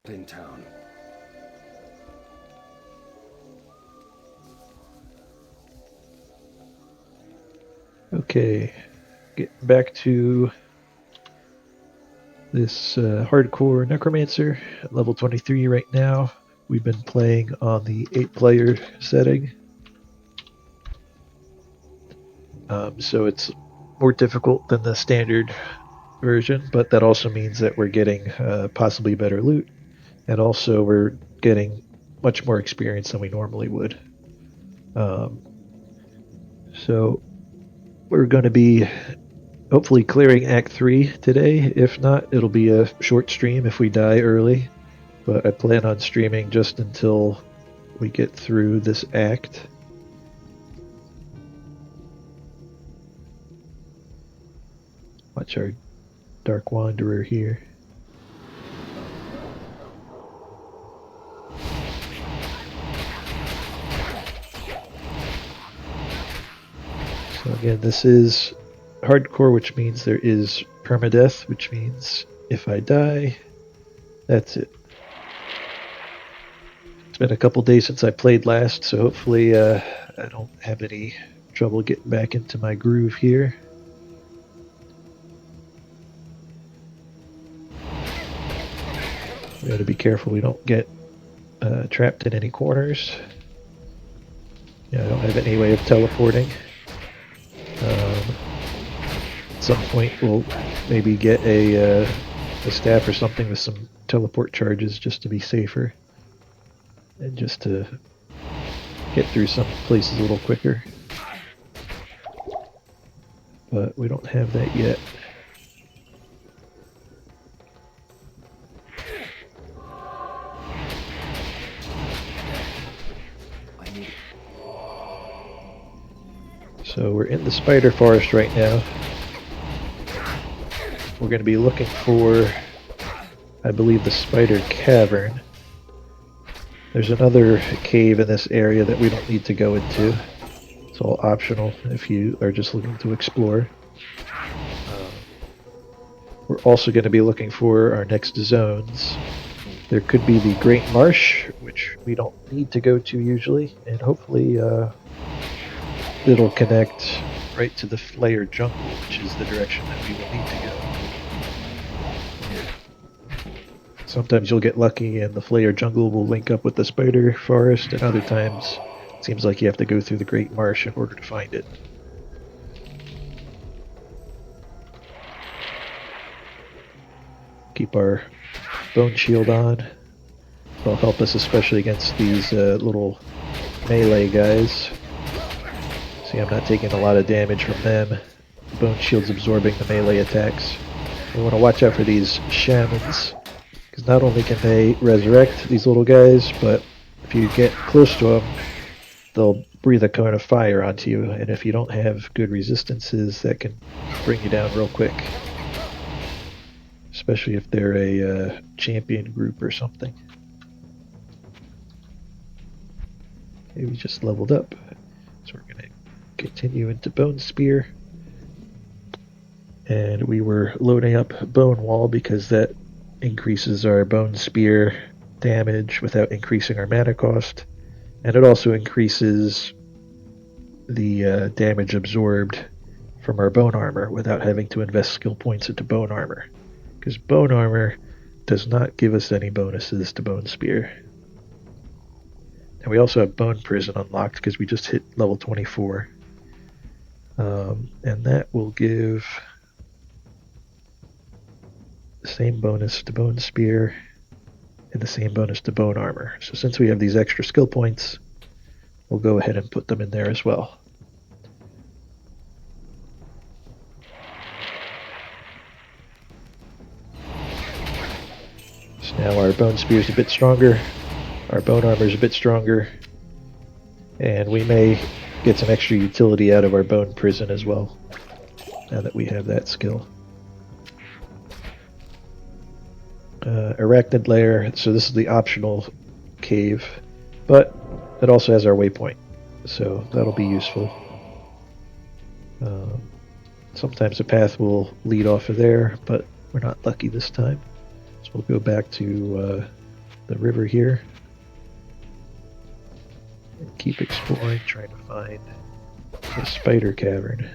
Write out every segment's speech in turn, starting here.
in town. Okay, get back to this hardcore Necromancer at level 23 right now. We've been playing on the 8-player setting. So it's more difficult than the standard version, but that also means that we're getting possibly better loot, and also we're getting much more experience than we normally would. So we're going to be hopefully clearing Act 3 today. If not, it'll be a short stream if we die early. But I plan on streaming just until we get through this act. Watch our Dark Wanderer here. So again, this is hardcore, which means there is permadeath, which means if I die, that's it. It's been a couple days since I played last, so hopefully I don't have any trouble getting back into my groove here. We got to be careful we don't get trapped in any corners. Yeah, I don't have any way of teleporting. At some point we'll maybe get a staff or something with some teleport charges just to be safer. And just to get through some places a little quicker. But we don't have that yet. So we're in the spider forest right now. We're going to be looking for, I believe, the spider cavern. There's another cave in this area that we don't need to go into. It's all optional if you are just looking to explore. We're also going to be looking for our next zones. There could be the Great Marsh, which we don't need to go to usually, and hopefully it'll connect right to the Flayer Jungle, which is the direction that we will need to go. Sometimes you'll get lucky and the Flayer Jungle will link up with the Spider Forest, and other times it seems like you have to go through the Great Marsh in order to find it. Keep our Bone Shield on. It'll help us especially against these little melee guys. See, I'm not taking a lot of damage from them. The Bone Shield's absorbing the melee attacks. We want to watch out for these shamans, because not only can they resurrect these little guys, but if you get close to them, they'll breathe a cone of fire onto you, and if you don't have good resistances, that can bring you down real quick. Especially if they're a champion group or something. Okay, we just leveled up, so we're going to continue into Bone Spear. And we were loading up Bone Wall because that increases our Bone Spear damage without increasing our mana cost. And it also increases the damage absorbed from our Bone Armor without having to invest skill points into Bone Armor. Because Bone Armor does not give us any bonuses to Bone Spear. And we also have Bone Prison unlocked because we just hit level 24. And that will give the same bonus to Bone Spear and the same bonus to Bone Armor. So since we have these extra skill points, we'll go ahead and put them in there as well. So now our Bone Spear is a bit stronger, our Bone Armor is a bit stronger, and we may get some extra utility out of our Bone Prison as well, now that we have that skill. Arachnid Lair, so this is the optional cave, but it also has our waypoint, so that'll be useful. Sometimes the path will lead off of there, but we're not lucky this time. So we'll go back to the river here and keep exploring, trying to find the spider cavern.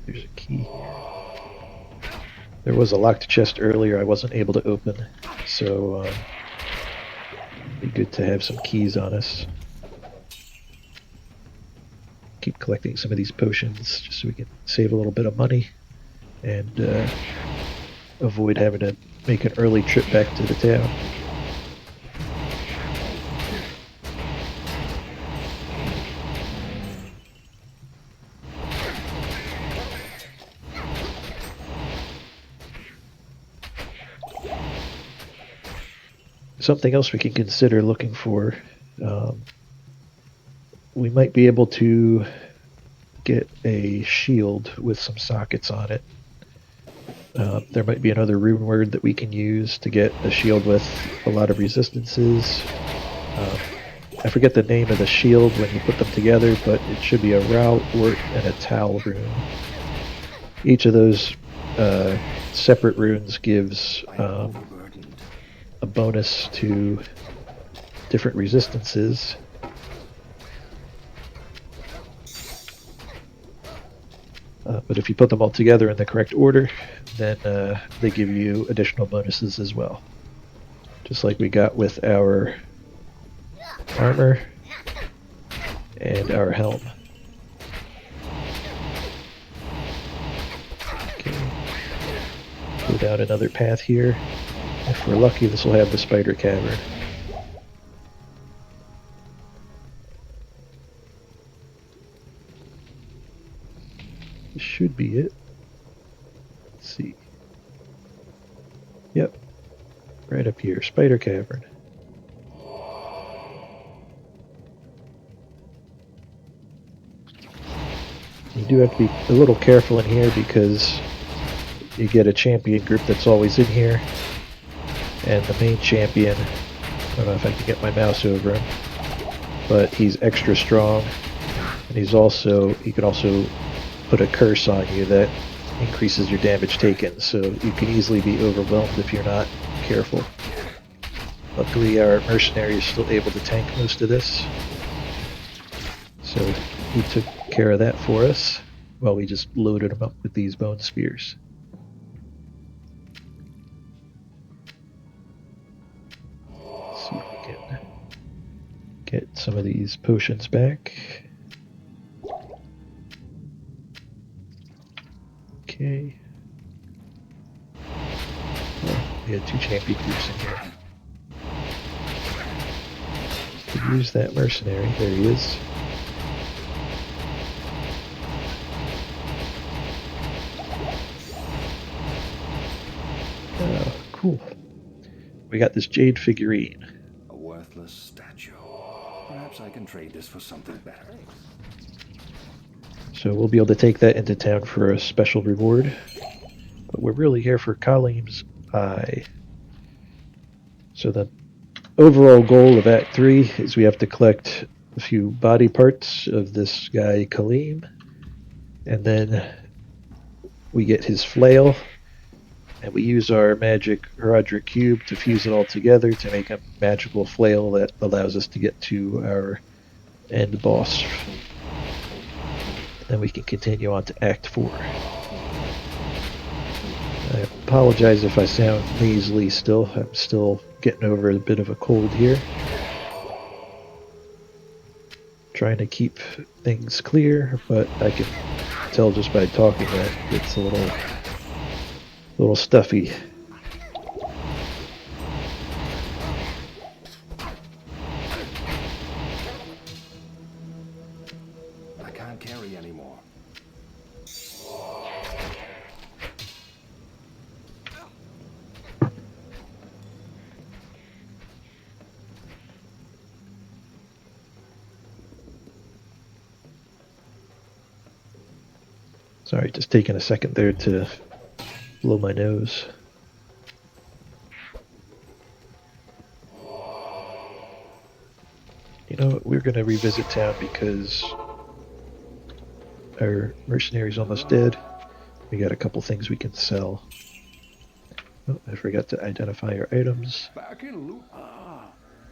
There's a key here. There was a locked chest earlier I wasn't able to open, so it'd be good to have some keys on us. Keep collecting some of these potions just so we can save a little bit of money and avoid having to make an early trip back to the town. Something else we can consider looking for. We might be able to get a shield with some sockets on it. There might be another rune word that we can use to get a shield with a lot of resistances. I forget the name of the shield when you put them together, but it should be a Rao, Ort, and a Tal rune. Each of those separate runes gives a bonus to different resistances. But if you put them all together in the correct order, then they give you additional bonuses as well. Just like we got with our armor and our helm. Okay. Go down another path here. If we're lucky, this will have the spider cavern. This should be it. Let's see. Yep. Right up here, spider cavern. You do have to be a little careful in here because you get a champion group that's always in here. And the main champion, I don't know if I can get my mouse over him, but he's extra strong. And he can also put a curse on you that increases your damage taken, so you can easily be overwhelmed if you're not careful. Luckily our mercenary is still able to tank most of this, so he took care of that for us while we just loaded him up with these bone spears. Let's see if we can get some of these potions back. Okay. Oh, we had two champion groups in here. Could use that mercenary. There he is. Oh, cool. We got this jade figurine. A worthless statue. Perhaps I can trade this for something better. So we'll be able to take that into town for a special reward. But we're really here for Kalim's Eye. So the overall goal of Act 3 is we have to collect a few body parts of this guy Kalim. And then we get his flail. And we use our magic Herodric Cube to fuse it all together to make a magical flail that allows us to get to our end boss. Then we can continue on to Act 4. I apologize if I sound nasally still. I'm still getting over a bit of a cold here. Trying to keep things clear, but I can tell just by talking that it's a little stuffy. I can't carry anymore. Sorry, just taking a second there to blow my nose. You know what, we're going to revisit town because our mercenary's almost dead. We got a couple things we can sell. Oh, I forgot to identify our items. Back in loot.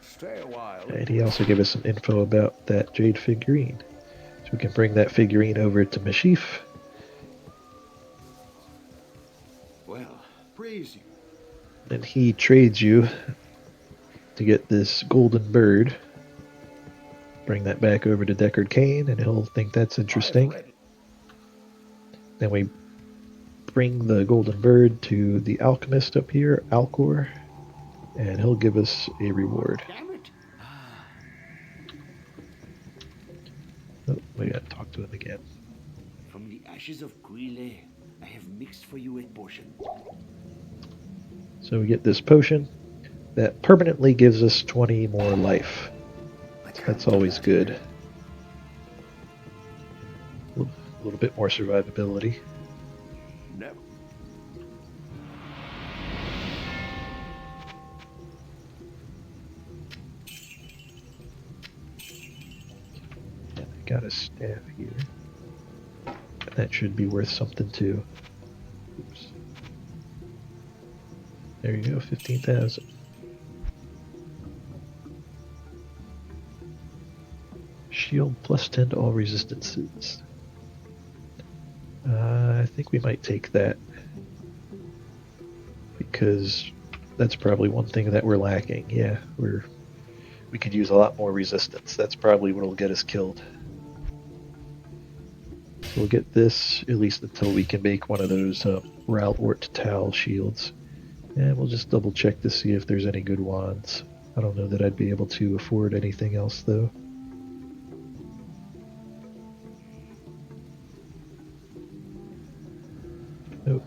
Stay a while. And he also gave us some info about that jade figurine. So we can bring that figurine over to Mephisto. Well, praise you. And he trades you to get this golden bird. Bring that back over to Deckard Cain, and he'll think that's interesting. Then we bring the golden bird to the alchemist up here, Alcor, and he'll give us a reward. Damn it. Oh, we gotta talk to him again. From the ashes of Guile, I have mixed for you a potion. So we get this potion that permanently gives us 20 more life. That's always good. A little bit more survivability. Never. And I got a staff here. That should be worth something too. Oops. There you go, 15,000. Shield plus 10 to all resistances. I think we might take that. Because that's probably one thing that we're lacking. Yeah, we could use a lot more resistance. That's probably what'll get us killed. So we'll get this, at least until we can make one of those Ralort Tal shields. And we'll just double check to see if there's any good wands. I don't know that I'd be able to afford anything else though. Nope.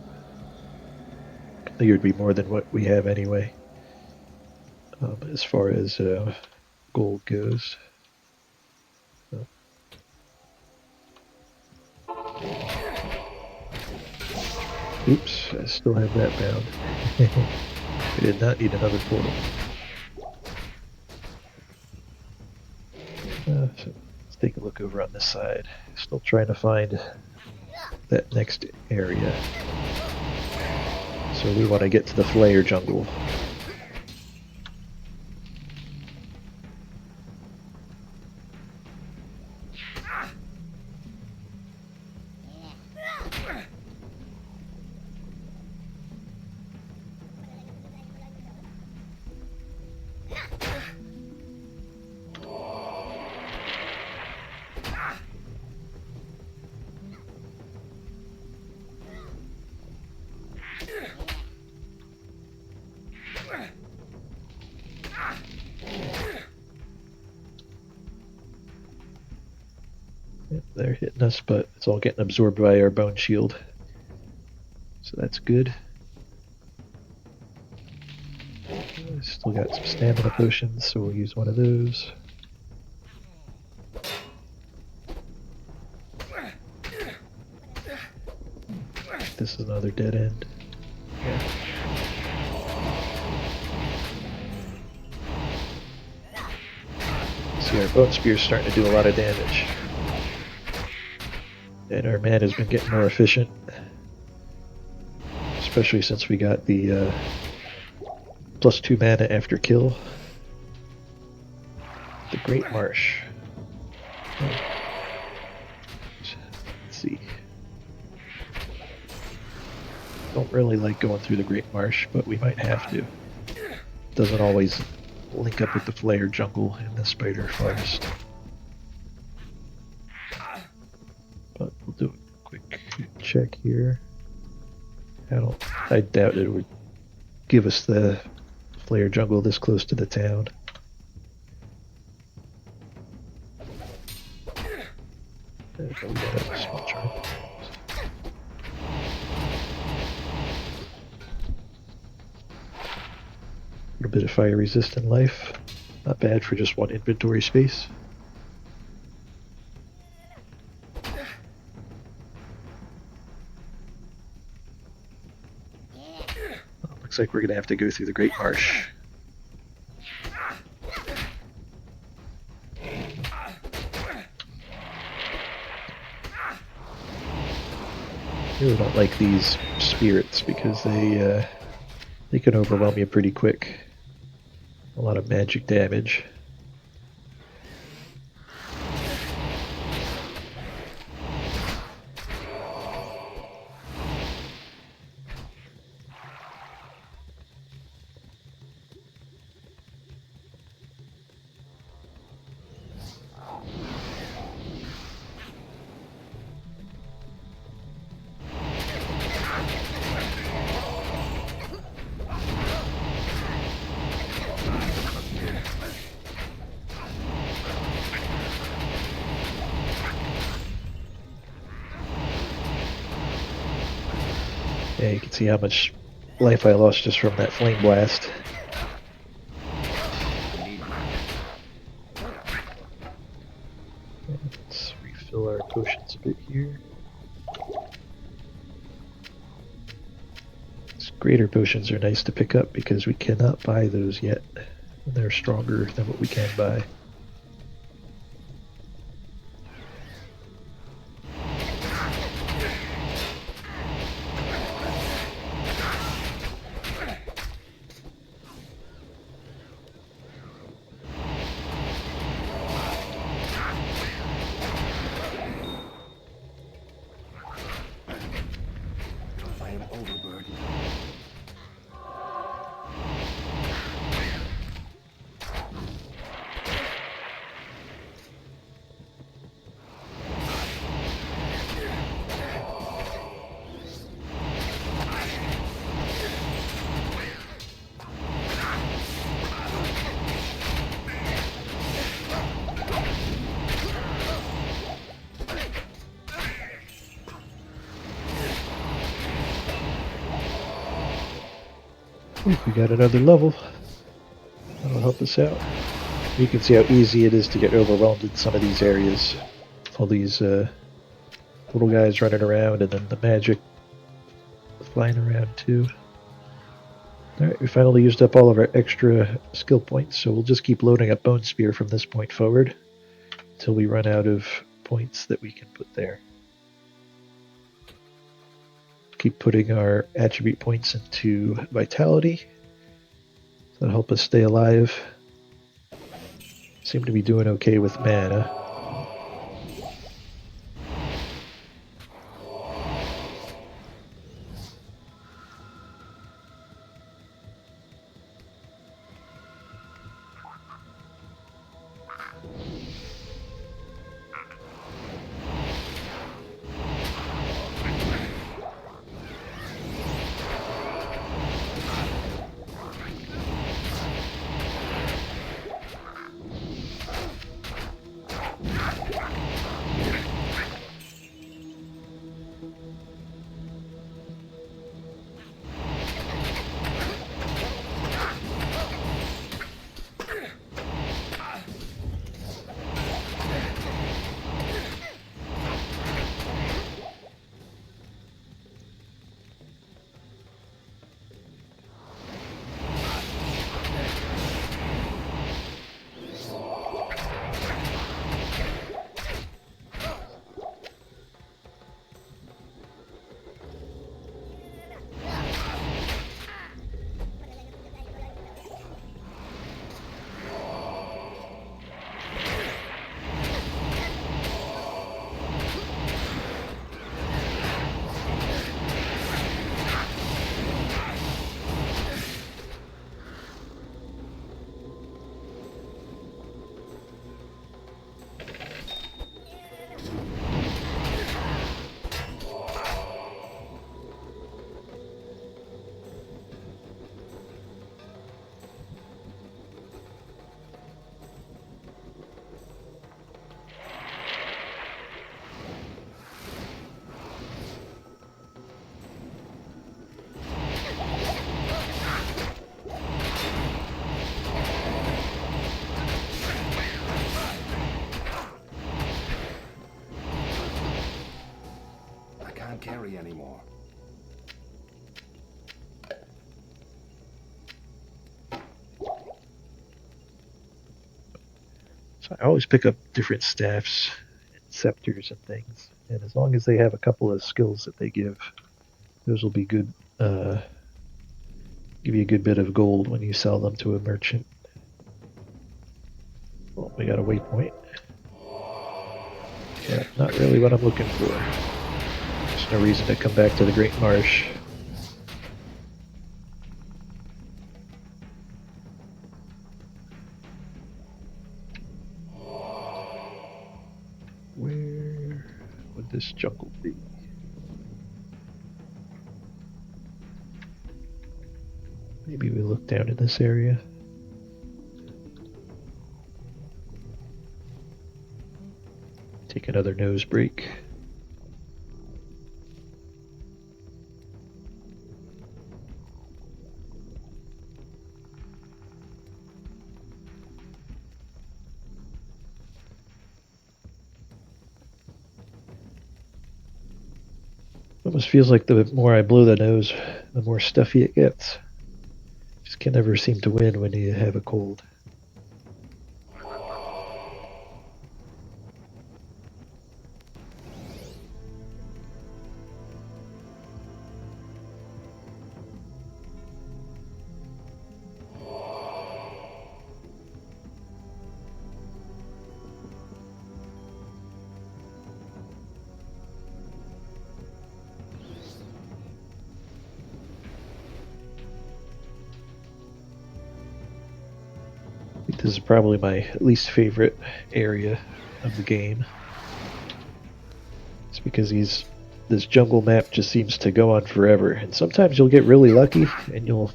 I think it would be more than what we have anyway. As far as gold goes. Oops, I still have that bound. We did not need another portal. So let's take a look over on this side. Still trying to find that next area. So we want to get to the Flayer jungle. Yep, they're hitting us, but it's all getting absorbed by our bone shield. So that's good. Still got some stamina potions, so we'll use one of those. This is another dead end. Yeah. See, our bone spear's starting to do a lot of damage. And our mana has been getting more efficient. Especially since we got the +2 mana after kill. The Great Marsh. Let's see. Don't really like going through the Great Marsh, but we might have to. Doesn't always link up with the Flayer jungle in the Spider Forest. But we'll do a quick check here. I doubt it would give us the Flayer jungle this close to the town. There we go, we got a small charm. A little bit of fire resistant life. Not bad for just one inventory space. Looks like we're going to have to go through the Great Marsh. Really don't like these spirits because they can overwhelm you pretty quick. A lot of magic damage. Yeah, you can see how much life I lost just from that flame blast. Let's refill our potions a bit here. These greater potions are nice to pick up because we cannot buy those yet. And they're stronger than what we can buy. I am overburdened. Ooh, we got another level. That'll help us out. You can see how easy it is to get overwhelmed in some of these areas. All these little guys running around and then the magic flying around too. Alright, we finally used up all of our extra skill points, so we'll just keep loading up Bone Spear from this point forward until we run out of points that we can put there. Keep putting our attribute points into Vitality. That'll help us stay alive. Seem to be doing okay with mana. Carry anymore. So I always pick up different staffs and scepters and things. And as long as they have a couple of skills that they give, those will be good, give you a good bit of gold when you sell them to a merchant. Well, we got a waypoint. But not really what I'm looking for. There's no reason to come back to the Great Marsh. Where would this jungle be? Maybe we look down in this area. Take another nose break. Almost feels like the more I blow the nose, the more stuffy it gets. Just can never seem to win when you have a cold. This is probably my least favorite area of the game. It's because this jungle map just seems to go on forever, and sometimes you'll get really lucky and you'll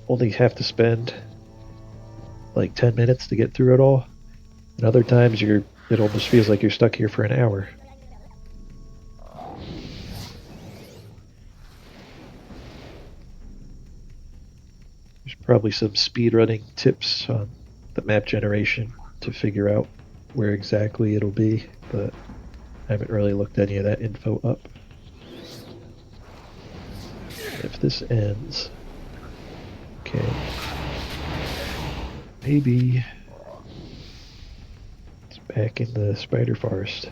only have to spend like 10 minutes to get through it all. And other times it almost feels like you're stuck here for an hour. There's probably some speedrunning tips on the map generation to figure out where exactly it'll be, but I haven't really looked any of that info up. If this ends, okay, maybe it's back in the spider forest.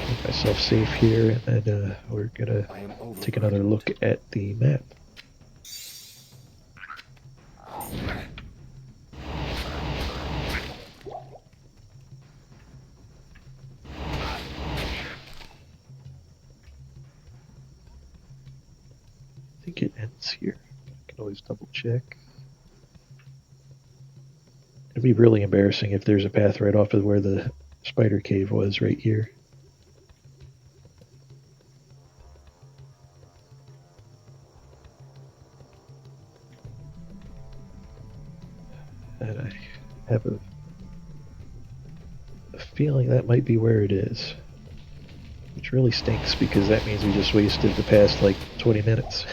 Make myself safe here, and then we're gonna take another look at the map. I think it ends here. I can always double check. It'd be really embarrassing if there's a path right off of where the spider cave was right here. And I have a feeling that might be where it is. Which really stinks because that means we just wasted the past like 20 minutes.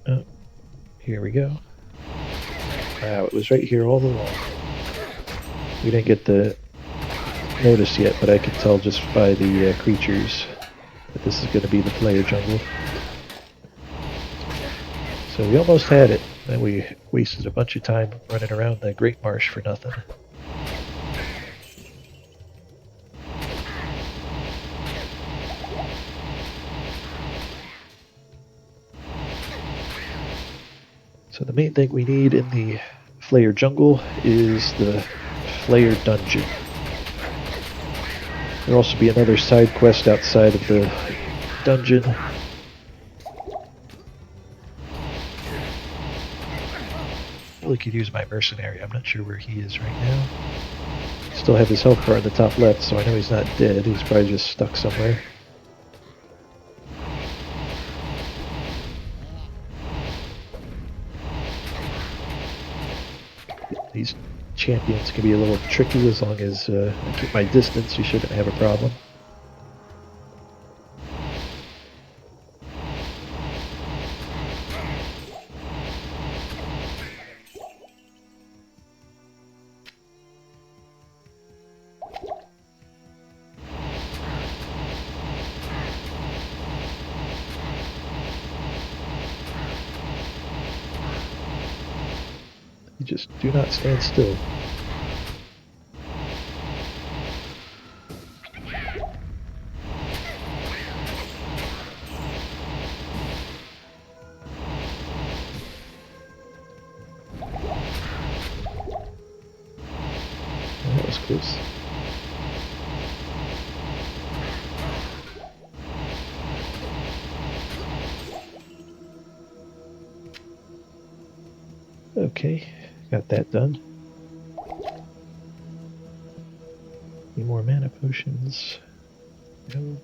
Oh, here we go. Wow, it was right here all along. We didn't get the notice yet, but I can tell just by the creatures that this is going to be the player jungle. So we almost had it, and we wasted a bunch of time running around the Great Marsh for nothing. So the main thing we need in the Flayer jungle is the Flayer dungeon. There'll also be another side quest outside of the dungeon. I really could use my mercenary. I'm not sure where he is right now. Still have his health bar in the top left, so I know he's not dead. He's probably just stuck somewhere. champions can be a little tricky. As long as I keep my distance, you shouldn't have a problem. You just do not stand still. That was close. Okay, got that done. Need more mana potions. No.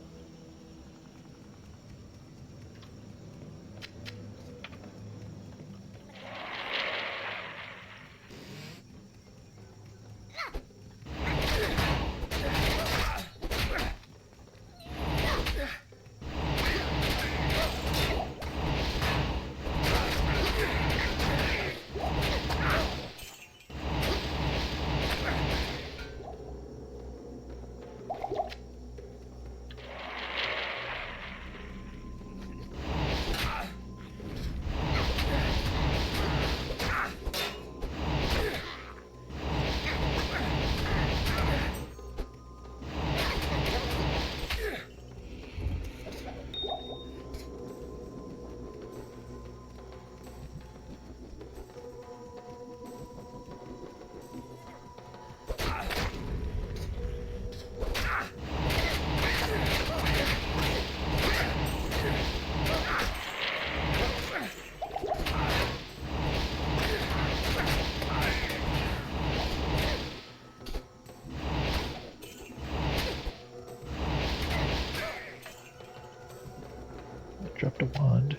Dropped a wand.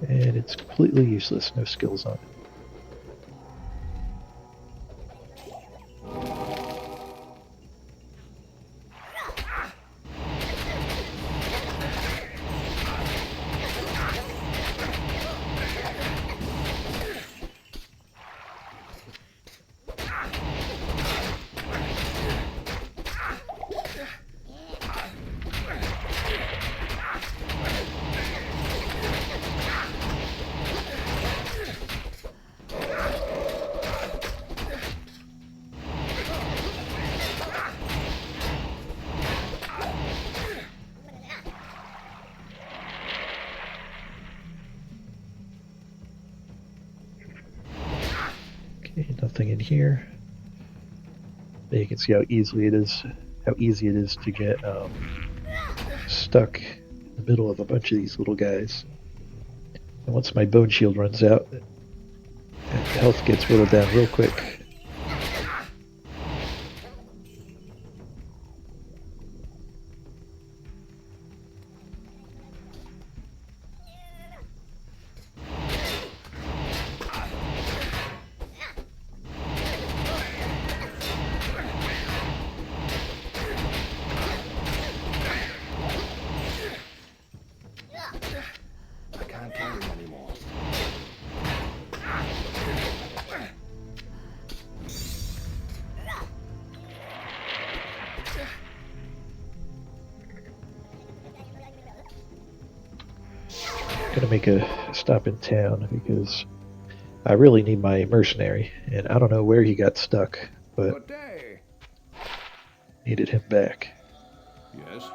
And it's completely useless, no skills on it. Okay, nothing in here. But you can see how easy it is to get stuck in the middle of a bunch of these little guys. And once my bone shield runs out, health gets whittled down real quick. I can't carry anymore. Gonna make a stop in town because I really need my mercenary, and I don't know where he got stuck, but Good day. needed him back. Yes.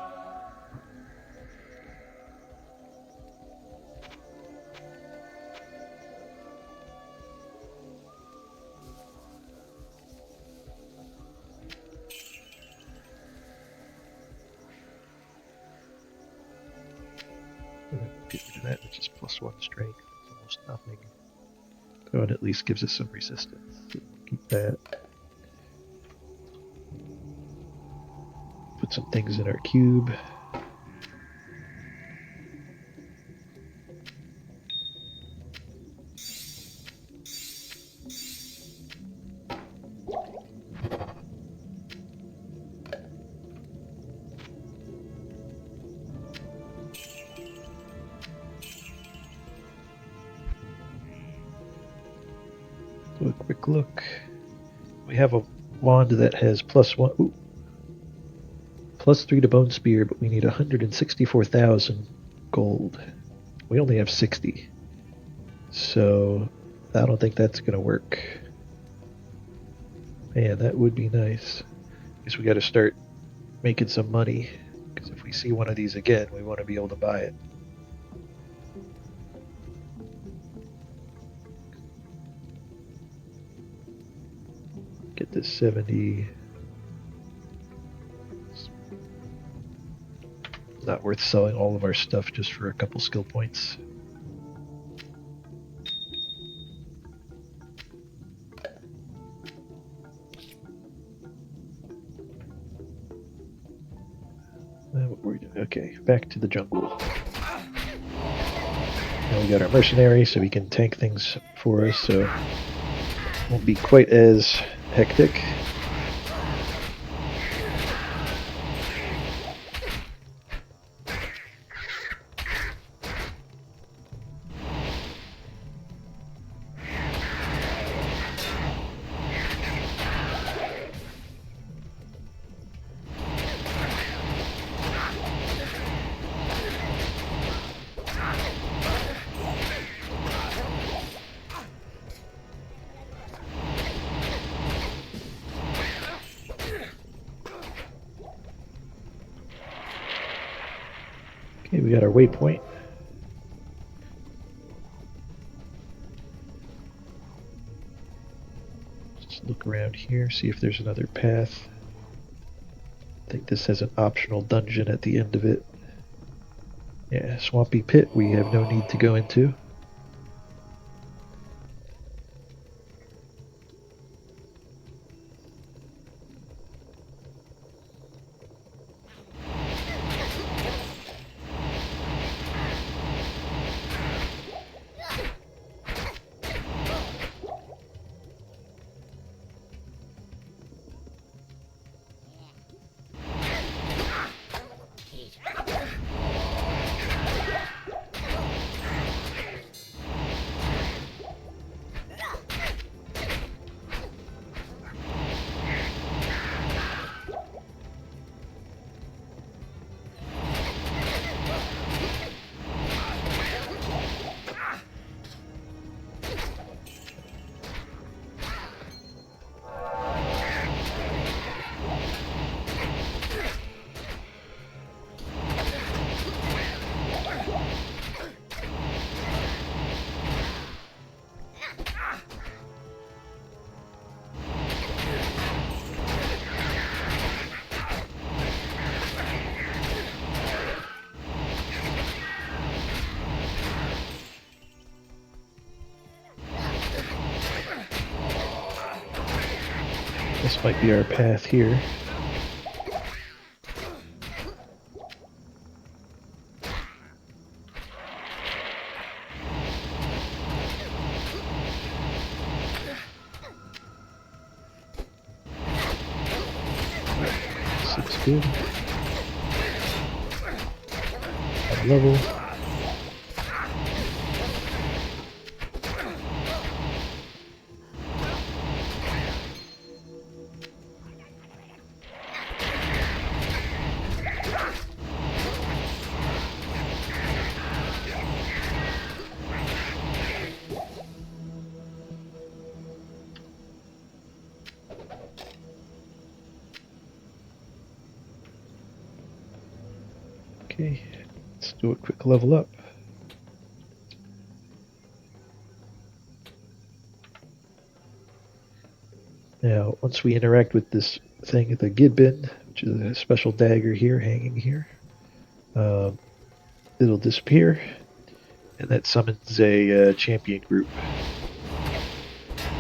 Get rid of that, which is +1 strength. It's almost nothing. Oh, it at least gives us some resistance. So keep that. Put some things in our cube. quick look. We have a wand that has +1, ooh, +3 to Bone Spear, but we need 164,000 gold. We only have 60. So I don't think that's going to work. Man, that would be nice. Guess we got to start making some money, because if we see one of these again, we want to be able to buy it. Get this 70. Not worth selling all of our stuff just for a couple skill points. Okay, back to the jungle. Now we got our mercenary, so he can tank things for us, so it won't be quite as hectic. Okay, we got our waypoint. Just look around here, see if there's another path. I think this has an optional dungeon at the end of it. Yeah, Swampy Pit we have no need to go into. This might be our path here. Looks good. High level. Okay, let's do a quick level up. Now, once we interact with this thing, the Gidbin, which is a special dagger here, hanging here, it'll disappear, and that summons a champion group.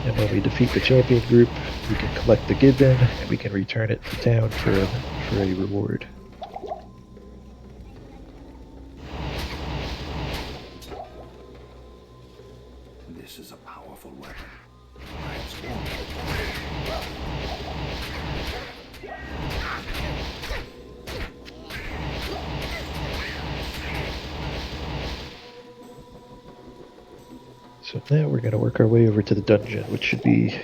And when we defeat the champion group, we can collect the Gidbin, and we can return it to town for a reward. This is a powerful weapon. So now we're going to work our way over to the dungeon, which should be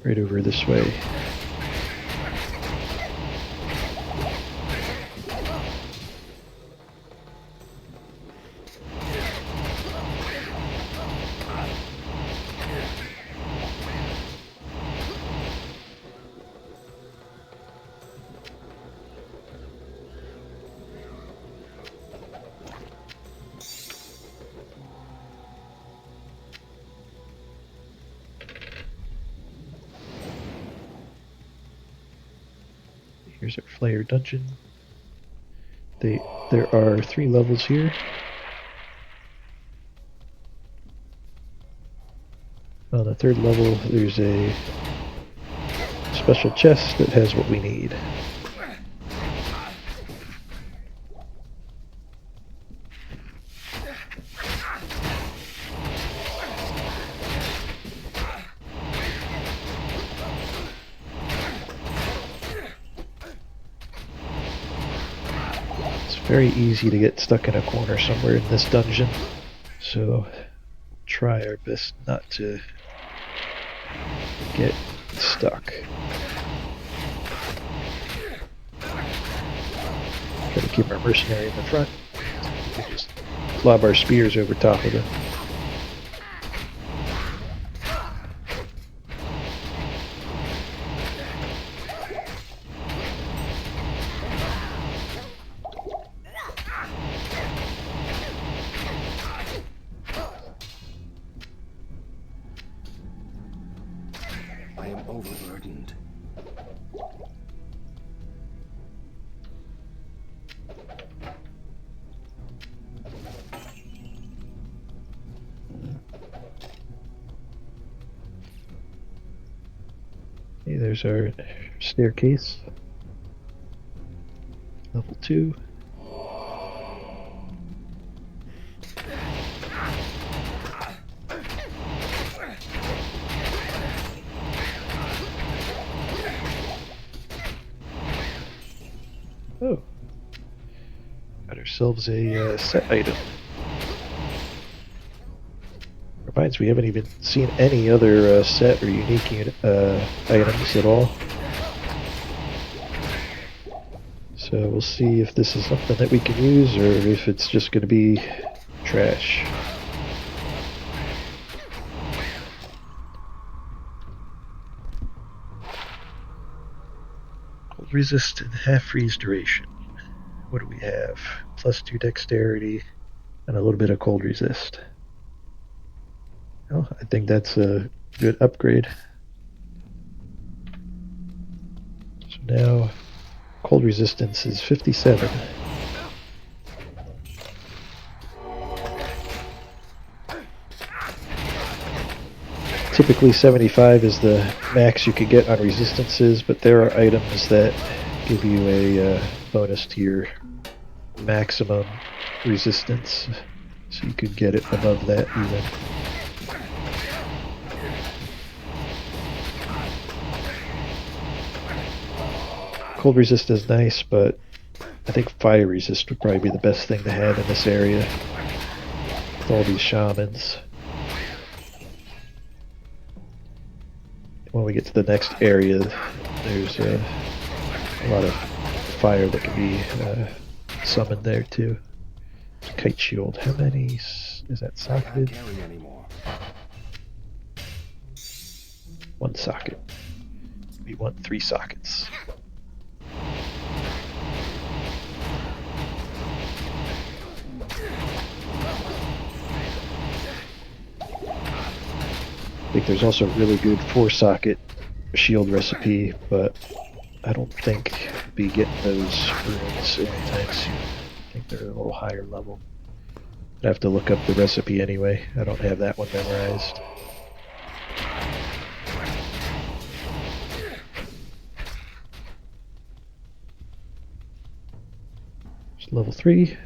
right over this way. Here's our Flyer dungeon. There are 3 levels here. On the 3rd level, there's a special chest that has what we need. Very easy to get stuck in a corner somewhere in this dungeon, so try our best not to get stuck. Try to keep our mercenary in the front. We just lob our spears over top of them. I am overburdened. Okay, there's our staircase. Level 2. Oh, got ourselves a set item. Reminds me, we haven't even seen any other set or unique items at all. So we'll see if this is something that we can use or if it's just going to be trash. Cold resist and half freeze duration. What do we have? +2 dexterity and a little bit of cold resist. Well, I think that's a good upgrade. So now cold resistance is 57. Typically 75 is the max you could get on resistances, but there are items that give you a bonus to your maximum resistance, so you could get it above that even. Cold resist is nice, but I think fire resist would probably be the best thing to have in this area with all these shamans. When we get to the next area, there's a lot of fire that can be summoned there too. Kite shield, how many is that socketed? Can't carry anymore. 1 socket. We want 3 sockets. I think there's also a really good 4-socket shield recipe, but I don't think we'll be getting those runes anytime soon. I think they're a little higher level. I'd have to look up the recipe anyway. I don't have that one memorized. It's level 3.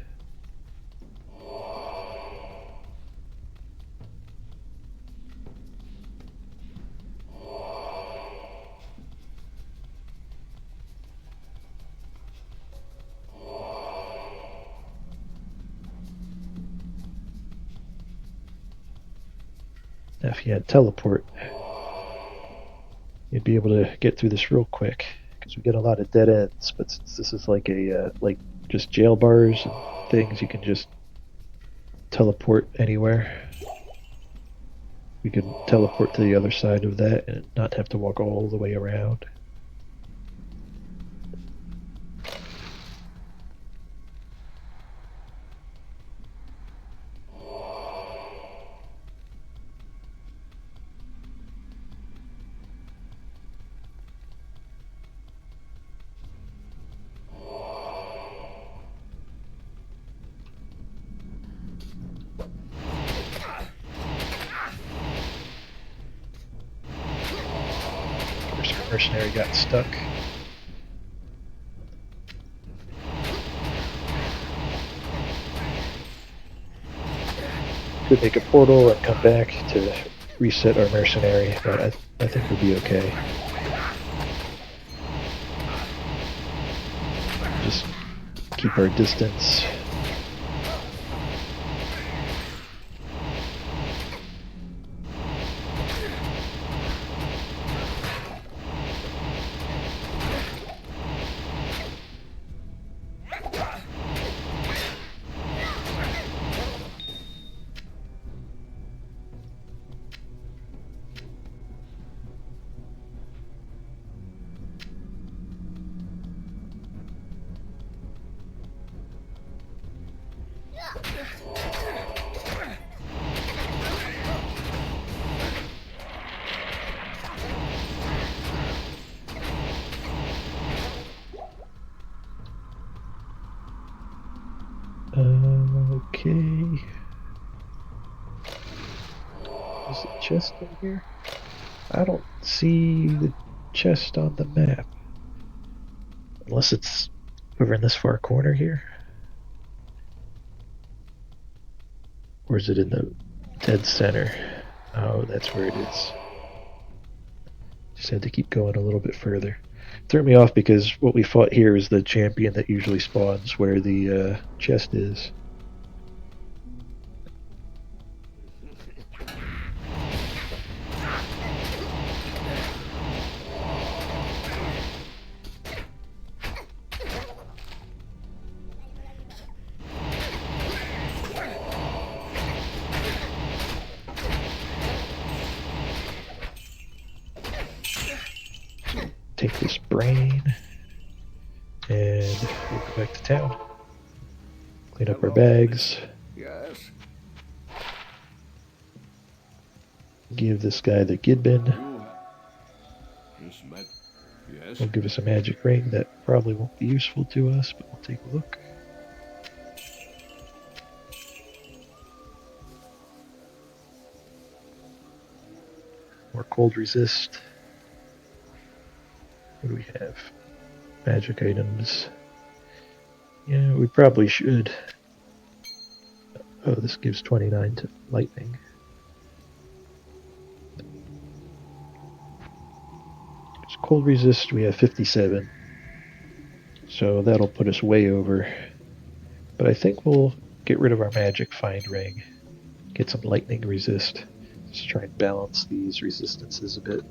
if you had teleport, you'd be able to get through this real quick, because we get a lot of dead ends. But since this is like a like just jail bars and things, you can just teleport anywhere. We could teleport to the other side of that and not have to walk all the way around. Mercenary got stuck. Could make a portal and come back to reset our mercenary, but I think we'll be okay. Just keep our distance. Okay. Is the chest in here? I don't see the chest on the map. Unless it's over in this far corner here. Or is it in the dead center? Oh, that's where it is. Just had to keep going a little bit further. Threw me off because what we fought here is the champion that usually spawns where the chest is. Take this brain, and we'll go back to town. Clean up our bags. Yes. Give this guy the Gidbin. Yes. He'll give us a magic ring that probably won't be useful to us, but we'll take a look. More cold resist. What do we have? Magic items. Yeah, we probably should. Oh, this gives 29 to lightning. It's cold resist, we have 57. So that'll put us way over. But I think we'll get rid of our magic find ring. Get some lightning resist. Just try and balance these resistances a bit.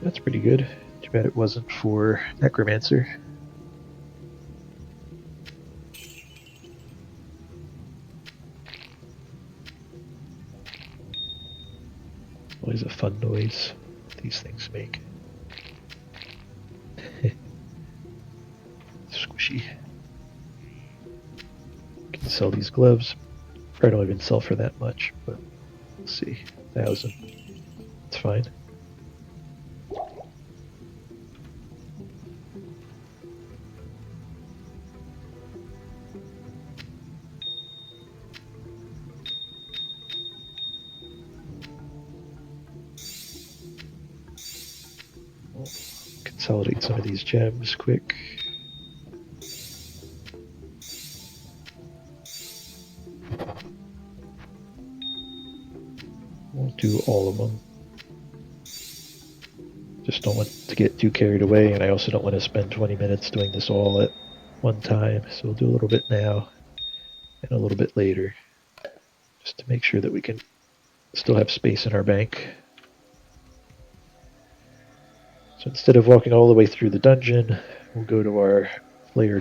That's pretty good. Too bad it wasn't for Necromancer. Always a fun noise these things make. Squishy. Can sell these gloves. Probably don't even sell for that much, but we'll see. 1,000. It's fine. Consolidate some of these gems quick. Won't do all of them. Just Just don't want to get too carried away, and I also don't want to spend 20 minutes doing this all at one time. So we'll do a little bit now and a little bit later, just to make sure that we can still have space in our bank. So instead of walking all the way through the dungeon, we'll go to our Flayer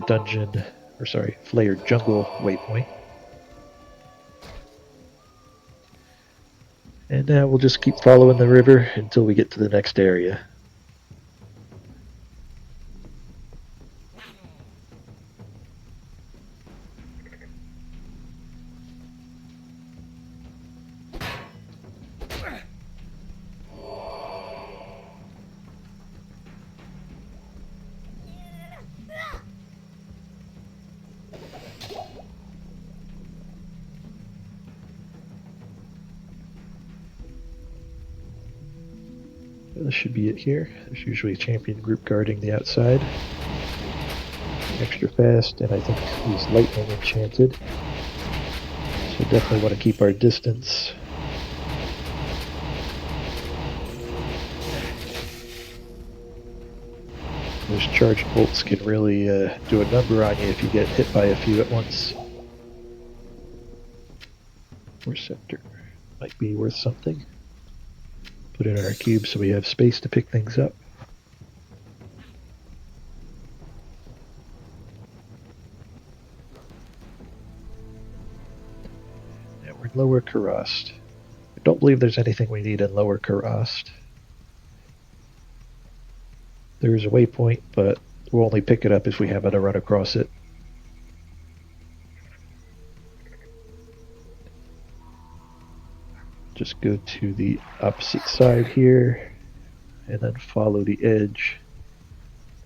Jungle waypoint. And now we'll just keep following the river until we get to the next area. This should be it here. There's usually a champion group guarding the outside. Extra fast, and I think he's lightning enchanted. So definitely want to keep our distance. Those charged bolts can really do a number on you if you get hit by a few at once. Or scepter. Might be worth something. Put it in our cube so we have space to pick things up. Now we're in Lower Karast. I don't believe there's anything we need in Lower Karast. There's a waypoint, but we'll only pick it up if we happen to run across it. Just go to the opposite side here and then follow the edge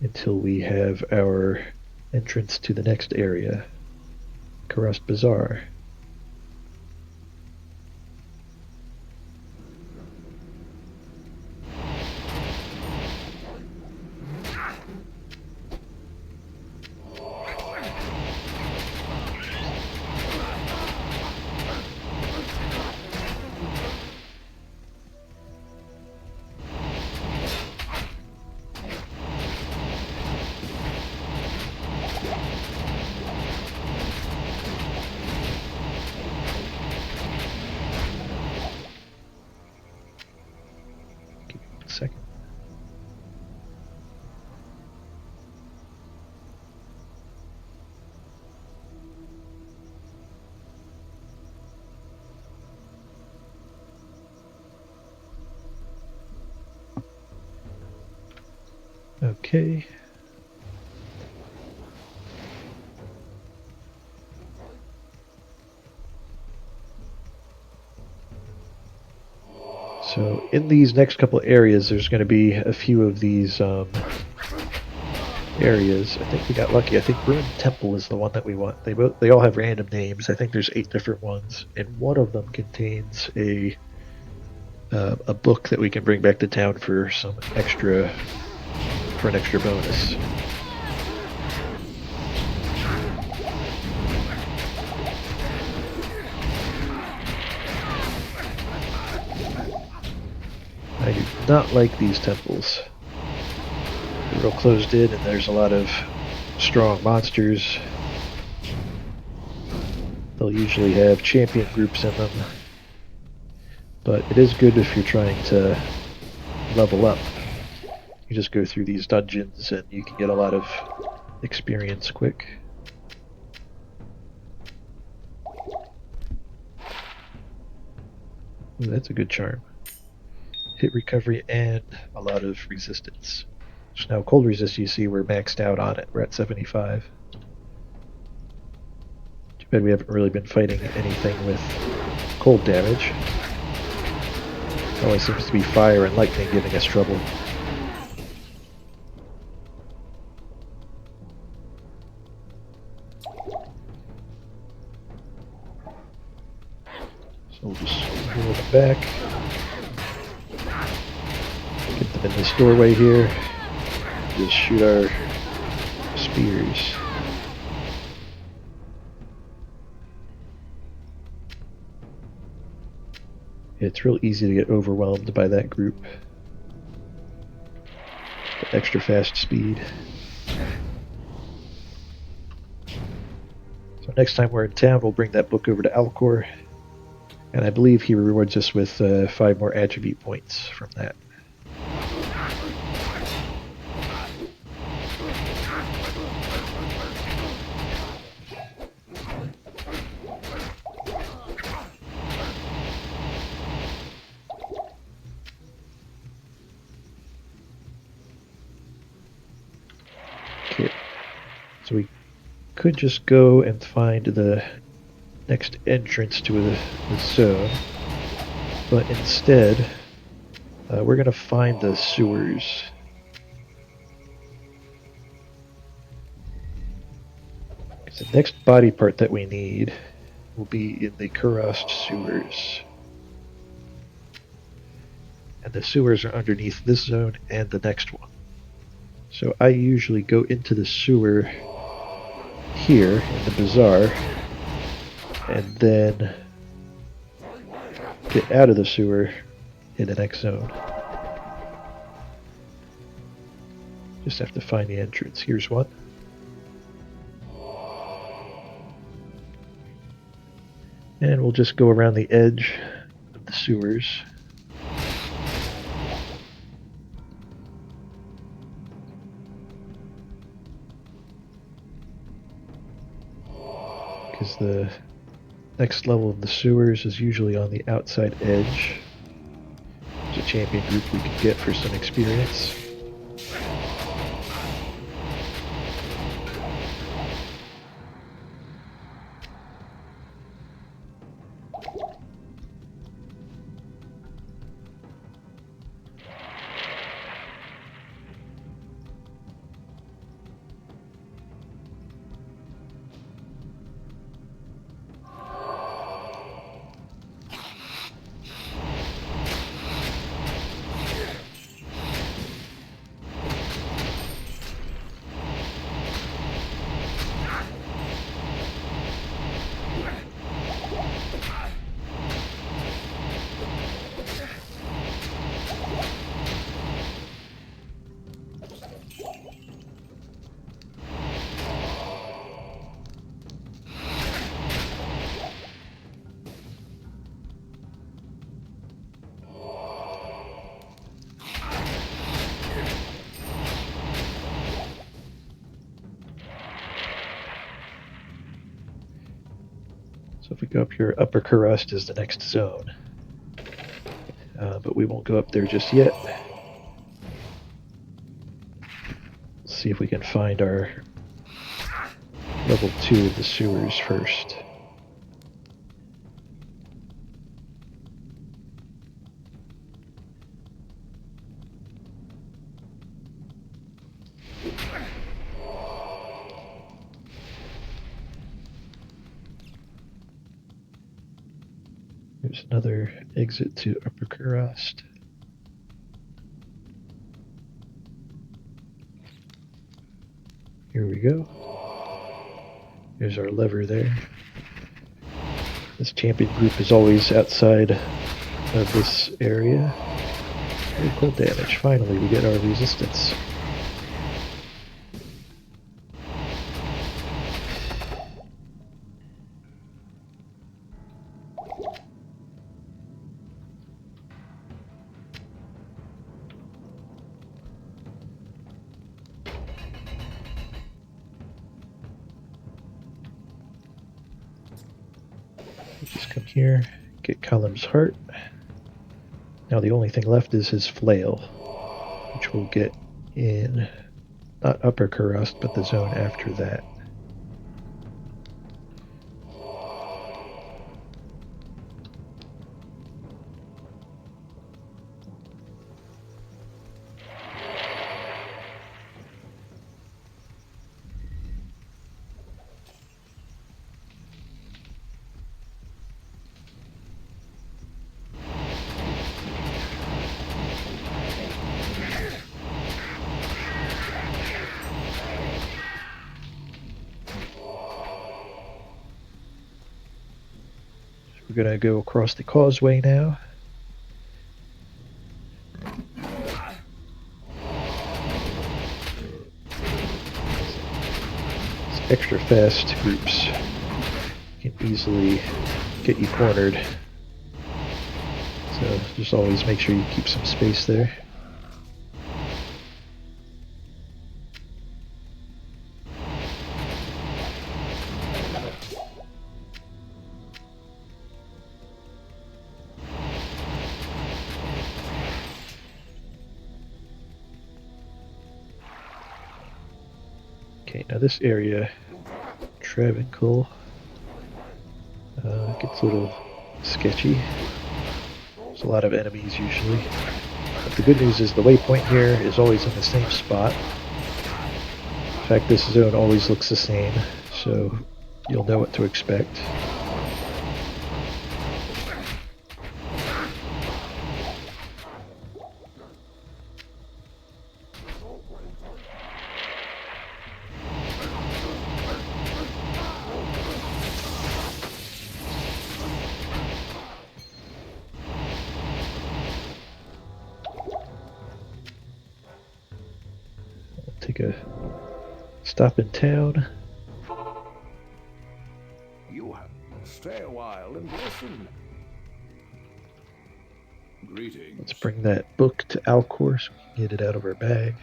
until we have our entrance to the next area, Karast Bazaar. Second. Okay. So in these next couple areas, there's going to be a few of these areas. I think we got lucky. I think Ruined Temple is the one that we want. They all have random names. I think there's 8 different ones, and one of them contains a book that we can bring back to town for an extra bonus. I do not like these temples. They're real closed in, and there's a lot of strong monsters. They'll usually have champion groups in them, but it is good if you're trying to level up. You just go through these dungeons and you can get a lot of experience quick. Ooh, that's a good charm. Hit recovery and a lot of resistance. So now cold resist, you see we're maxed out on it. We're at 75. Too bad we haven't really been fighting anything with cold damage. It only seems to be fire and lightning giving us trouble. So we'll just heal them back. Get them in this doorway here. Just shoot our spears. It's real easy to get overwhelmed by that group. extra fast speed. So next time we're in town, we'll bring that book over to Alcor, and I believe he rewards us with 5 more attribute points from that. Okay, so we could just go and find the next entrance to the zone, but instead we're going to find the sewers. The next body part that we need will be in the Kurast sewers. And the sewers are underneath this zone and the next one. So I usually go into the sewer here in the bazaar and then get out of the sewer in the next zone. Just have to find the entrance. Here's one. And we'll just go around the edge of the sewers. Because the next level of the sewers is usually on the outside edge. There's a champion group we could get for some experience. So if we go up here, Upper Kurast is the next zone. But we won't go up there just yet. Let's see if we can find our level 2 of the sewers first. There's another exit to Upper Kurast. Here we go. There's our lever there. This champion group is always outside of this area. Critical damage. Finally, we get our resistance. Just come here, get Callum's heart. Now the only thing left is his flail, which we'll get in, not Upper Kurast, but the zone after that. We're going to go across the causeway now. extra fast groups can easily get you cornered. So just always make sure you keep some space there. Okay, now this area, Travancore, gets a little sketchy. There's a lot of enemies usually. But the good news is the waypoint here is always in the same spot. In fact, this zone always looks the same, so you'll know what to expect. Take a stop in town. You have stay a while and listen. Greetings. Let's bring that book to Alcor so we can get it out of our bag.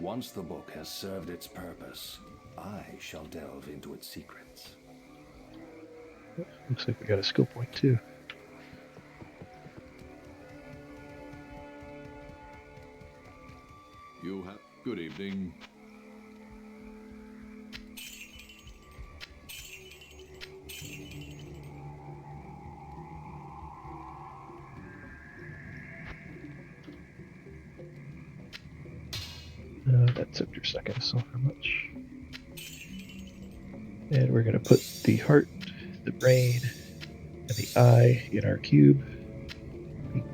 Once the book has served its purpose, I shall delve into its secrets. Looks like we got a skill point too. You have good evening. That took your second, so how much? And we're going to put the heart, the brain, and the eye in our cube,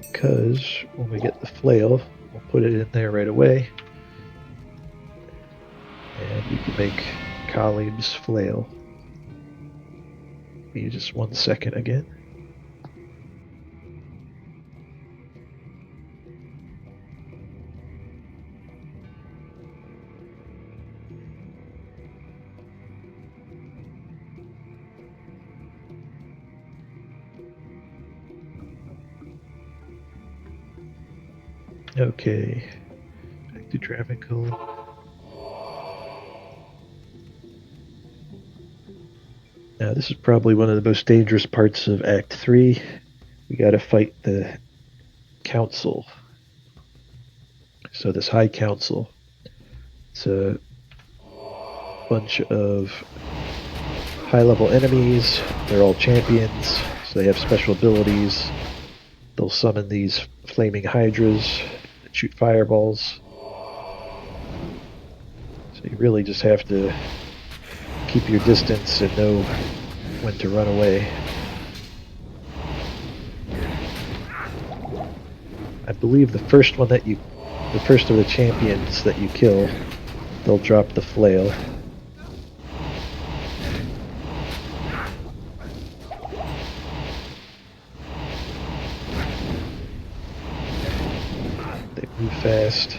because when we get the flail, we'll put it in there right away. And we can make Khalib's flail. Be just 1 second again. Okay, back to Travancore. Now this is probably one of the most dangerous parts of Act 3. We gotta fight the Council. So this High Council, it's a bunch of high-level enemies. They're all champions, so they have special abilities. They'll summon these flaming hydras that shoot fireballs. So you really just have to keep your distance and know when to run away. I believe the first of the champions that you kill, they'll drop the flail. They move fast.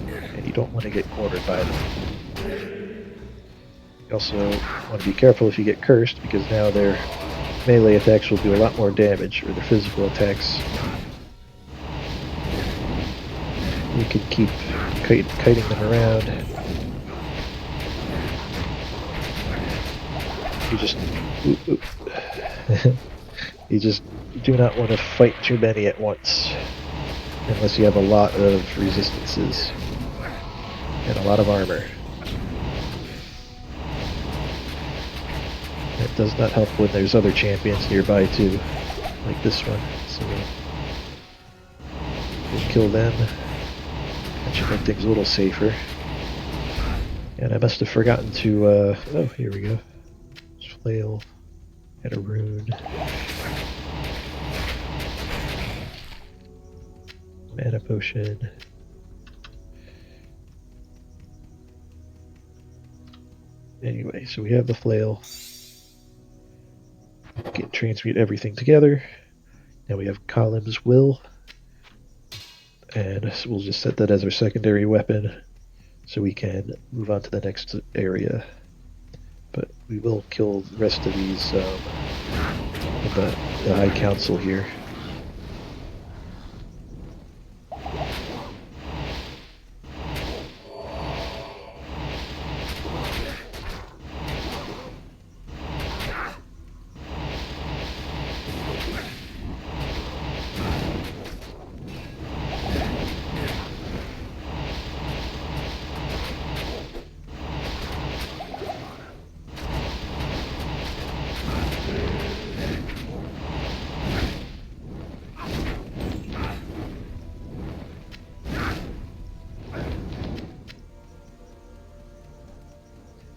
And you don't want to get cornered by them. You also want to be careful if you get cursed, because now their melee attacks will do a lot more damage, or their physical attacks. You can keep kiting them around. You just... you just do not want to fight too many at once, unless you have a lot of resistances and a lot of armor. It does not help when there's other champions nearby too, like this one. So we'll kill them. That should make things a little safer. And I must have forgotten to, oh, here we go. Flail and a rune. Mana potion. Anyway, so we have the flail. Get transmute everything together. Now we have Kalim's Will, and we'll just set that as our secondary weapon so we can move on to the next area. But we will kill the rest of these the High Council here.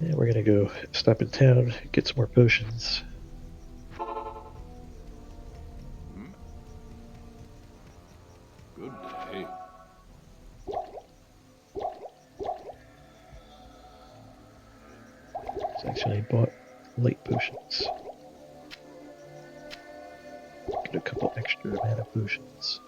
And we're gonna go stop in town, get some more potions. Good day. Actually, I bought light potions. Get a couple extra mana potions.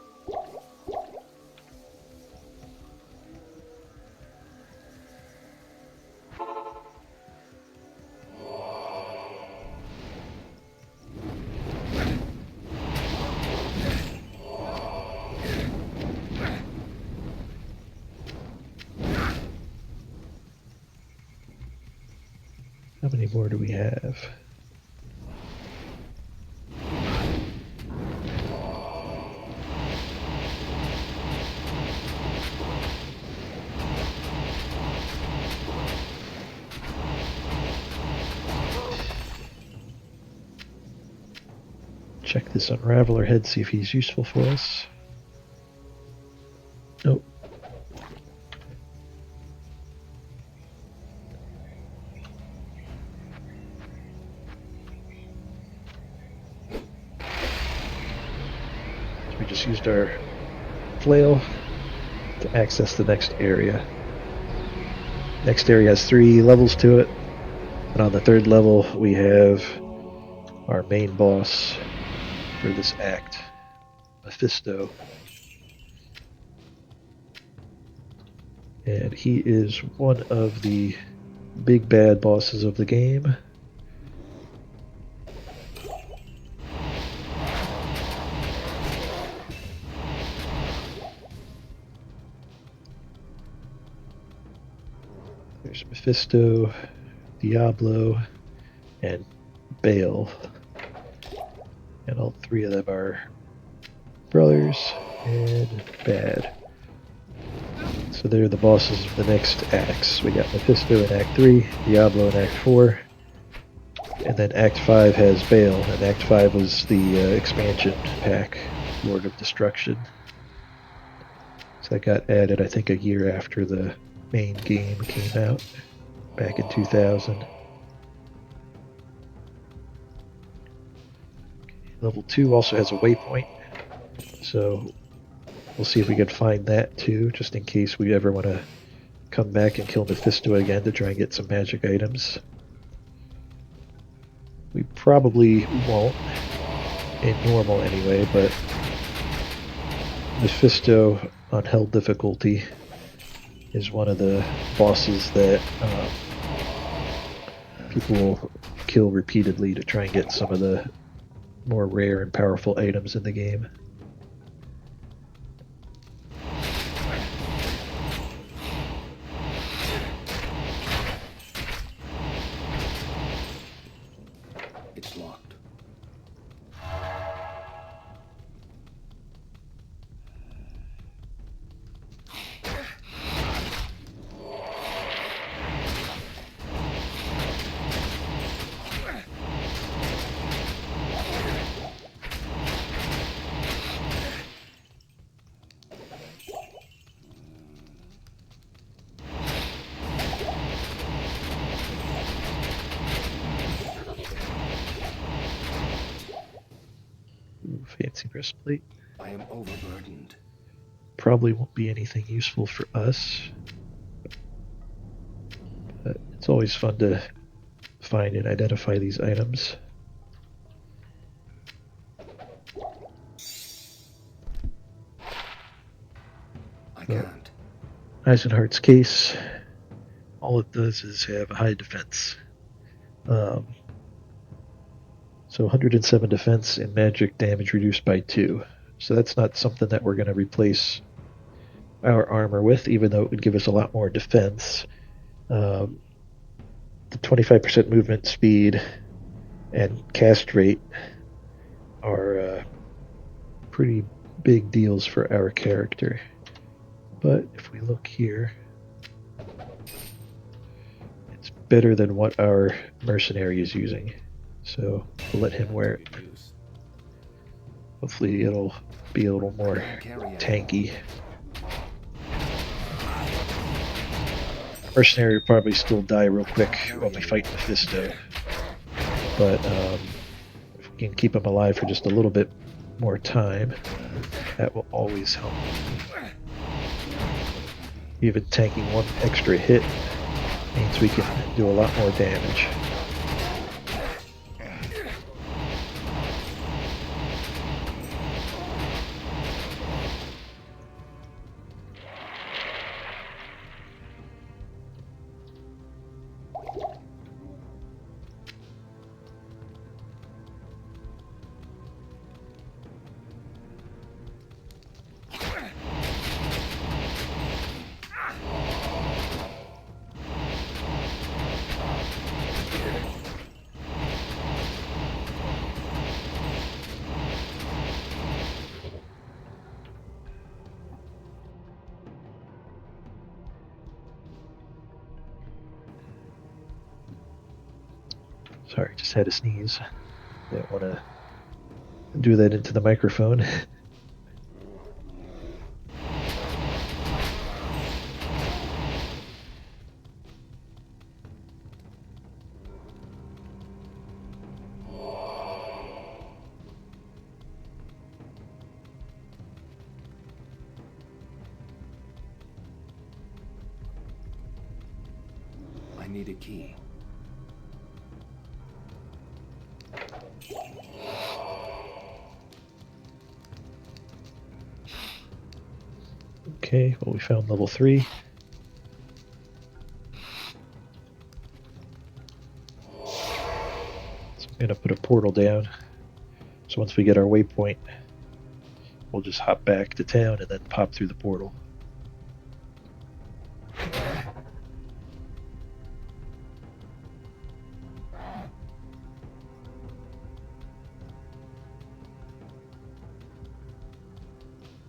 How many more do we have? Check this Unraveler head, see if he's useful for us. Nope. We just used our flail to access the next area. Next area has 3 levels to it, and on the 3rd level we have our main boss for this act, Mephisto. And he is one of the big bad bosses of the game. There's Mephisto, Diablo, and Baal. And all 3 of them are brothers and bad. So they're the bosses of the next acts. We got Mephisto in Act 3, Diablo in Act 4, and then Act 5 has Baal, and Act 5 was the expansion pack, Lord of Destruction. So that got added, I think, a year after the main game came out, back in 2000. Level 2 also has a waypoint, so we'll see if we can find that too, just in case we ever want to come back and kill Mephisto again to try and get some magic items. We probably won't, in normal anyway, but Mephisto on Hell difficulty is one of the bosses that people will kill repeatedly to try and get some of the more rare and powerful items in the game. It's locked. Ooh, fancy breastplate. I am overburdened. Probably won't be anything useful for us, but it's always fun to find and identify these items. I can't. Eisenhardt's case, all it does is have a high defense. So 107 defense and magic damage reduced by 2. So that's not something that we're going to replace our armor with, even though it would give us a lot more defense. The 25% movement speed and cast rate are pretty big deals for our character. But if we look here, it's better than what our mercenary is using. So we'll let him wear it. Good use. Hopefully it'll be a little more tanky. Mercenary will probably still die real quick when we fight Mephisto. But if we can keep him alive for just a little bit more time, that will always help. Even tanking one extra hit means we can do a lot more damage. Sorry, just had to sneeze. Didn't want to do that into the microphone. I need a key. Okay, well, we found level 3. So I'm going to put a portal down. So once we get our waypoint, we'll just hop back to town and then pop through the portal.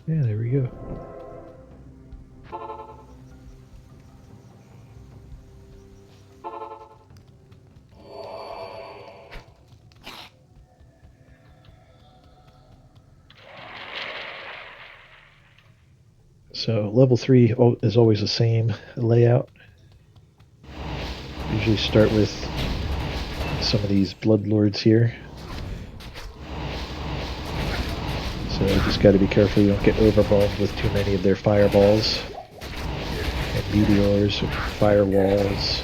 Yeah, there we go. So level 3 is always the same layout. Usually start with some of these bloodlords here. So you just got to be careful you don't get overwhelmed with too many of their fireballs and meteors and firewalls.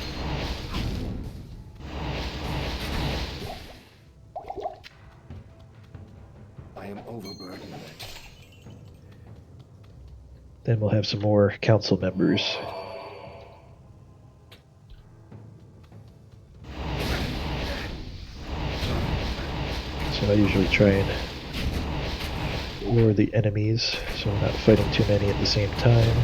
I am overburdened. Then we'll have some more council members. So I usually try and lure the enemies so we're not fighting too many at the same time.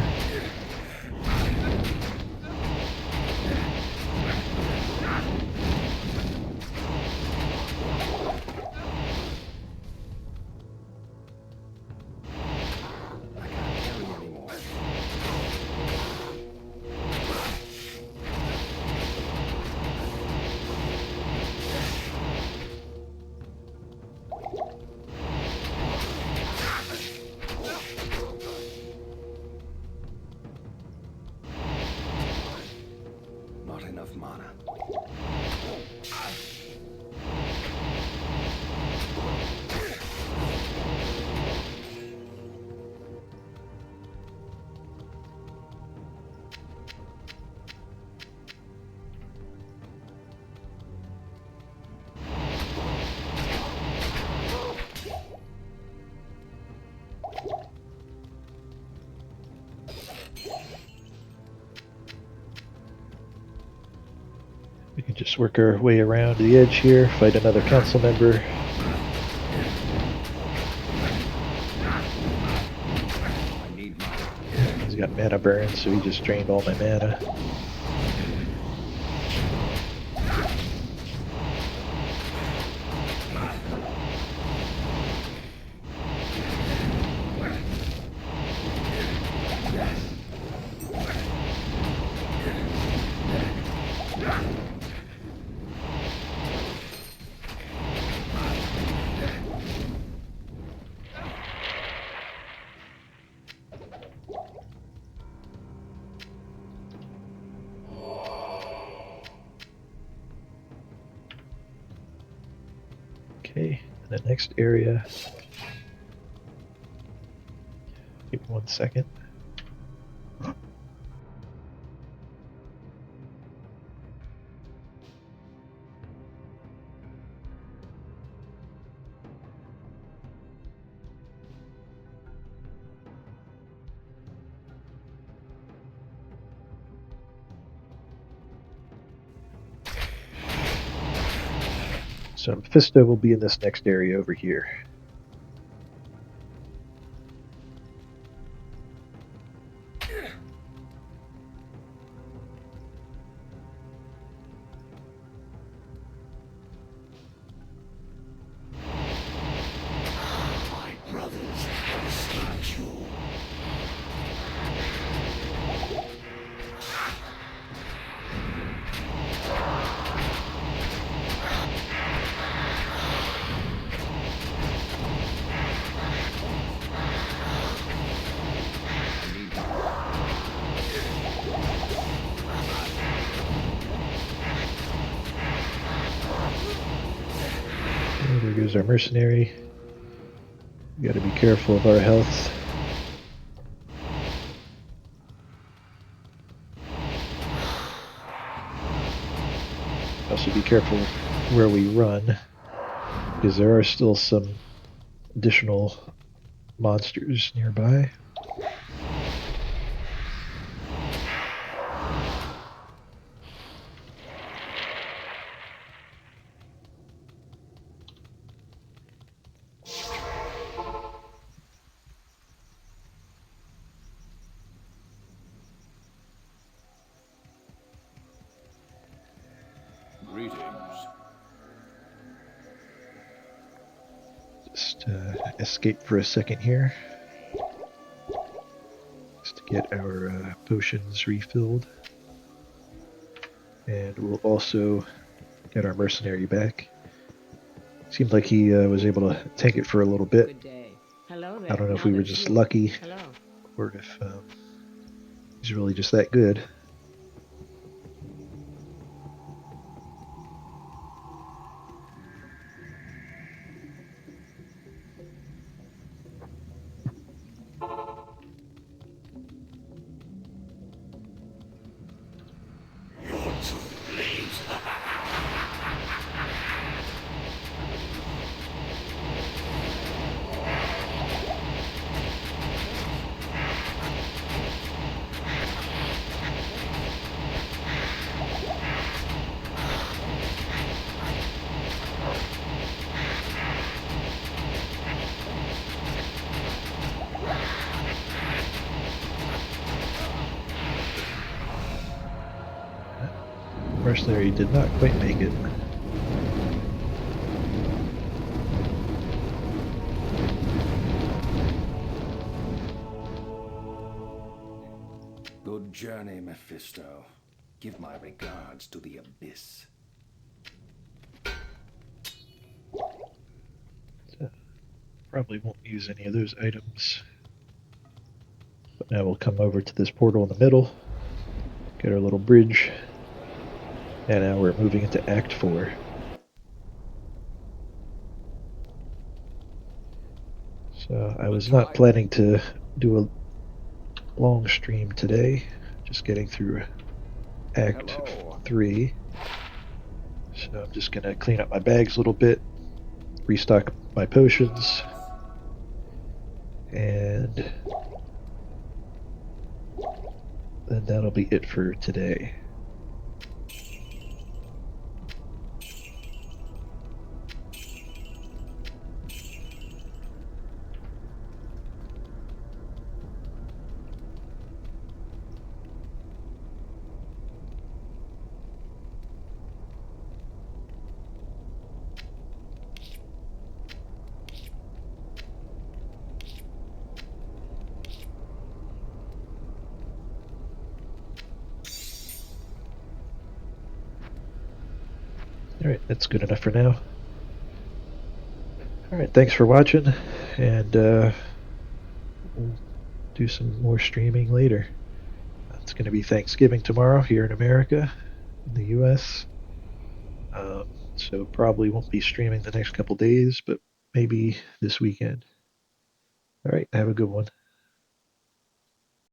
I can't carry anymore. Not enough mana. We can just work our way around the edge here, fight another council member. He's got mana burn, so he just drained all my mana. Okay, the next area. Give me 1 second. So Mephisto will be in this next area over here. Okay, there goes our mercenary. We gotta be careful of our health. Also be careful where we run, because there are still some additional monsters nearby. Greetings. Just escape for a second here. Just to get our potions refilled. And we'll also get our mercenary back. Seemed like he was able to tank it for a little bit. Good day. Hello there. I don't know if Now we were there's just you. lucky Hello. or if he's really just that good. Mercenary did not quite make it. Good journey, Mephisto. Give my regards to the abyss. Probably won't use any of those items. But now we'll come over to this portal in the middle, get our little bridge, and now we're moving into Act 4. So I was not planning to do a long stream today, just getting through Act 3. So I'm just gonna clean up my bags a little bit, restock my potions, and then that'll be it for today. Alright, that's good enough for now. Alright, thanks for watching, and we'll do some more streaming later. It's going to be Thanksgiving tomorrow here in America, in the US. So probably won't be streaming the next couple days, but maybe this weekend. Alright, have a good one.